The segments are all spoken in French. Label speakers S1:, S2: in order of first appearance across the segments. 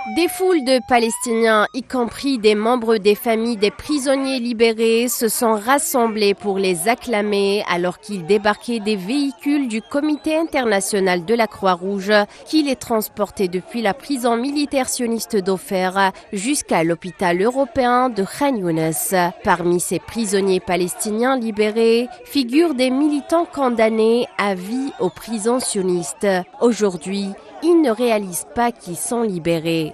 S1: Des foules de Palestiniens, y compris des membres des familles des prisonniers libérés, se sont rassemblés pour les acclamer alors qu'ils débarquaient des véhicules du Comité international de la Croix-Rouge qui les transportaient depuis la prison militaire sioniste d'Ofer jusqu'à l'hôpital européen de Khan Younes. Parmi ces prisonniers palestiniens libérés figurent des militants condamnés à vie aux prisons sionistes. Aujourd'hui, ils ne réalisent pas qu'ils sont libérés.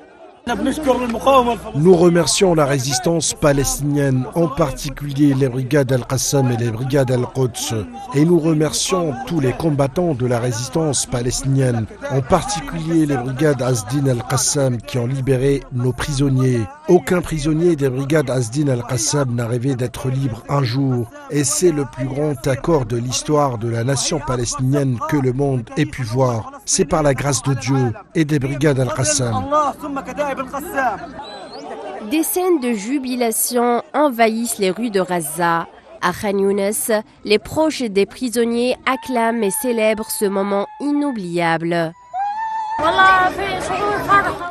S2: Nous remercions la résistance palestinienne, en particulier les brigades Al-Qassam et les brigades Al-Quds. Et nous remercions tous les combattants de la résistance palestinienne, en particulier les brigades Asdin Al-Qassam qui ont libéré nos prisonniers. Aucun prisonnier des brigades Asdin Al-Qassam n'a rêvé d'être libre un jour. Et c'est le plus grand accord de l'histoire de la nation palestinienne que le monde ait pu voir. C'est par la grâce de Dieu et des brigades Al-Qassam.
S1: Des scènes de jubilation envahissent les rues de Gaza. À Khan Younes, les proches des prisonniers acclament et célèbrent ce moment inoubliable.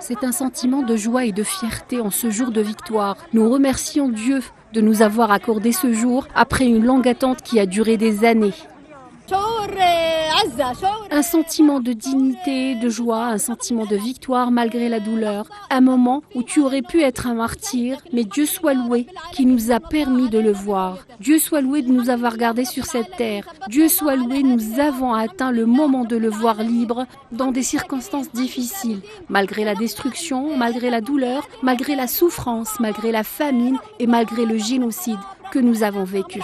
S3: C'est un sentiment de joie et de fierté en ce jour de victoire. Nous remercions Dieu de nous avoir accordé ce jour après une longue attente qui a duré des années. Un sentiment de dignité, de joie, un sentiment de victoire malgré la douleur. Un moment où tu aurais pu être un martyr, mais Dieu soit loué qui nous a permis de le voir. Dieu soit loué de nous avoir gardés sur cette terre. Dieu soit loué, nous avons atteint le moment de le voir libre dans des circonstances difficiles. Malgré la destruction, malgré la douleur, malgré la souffrance, malgré la famine et malgré le génocide que nous avons vécu.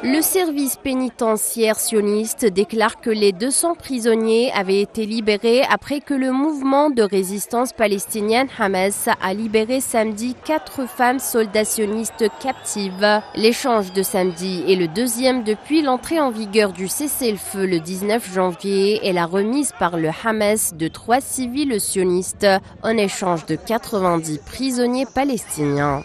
S1: Le service pénitentiaire sioniste déclare que les 200 prisonniers avaient été libérés après que le mouvement de résistance palestinienne Hamas a libéré samedi 4 femmes soldats sionistes captives. L'échange de samedi est le deuxième depuis l'entrée en vigueur du cessez-le-feu le 19 janvier et la remise par le Hamas de 3 civils sionistes en échange de 90 prisonniers palestiniens.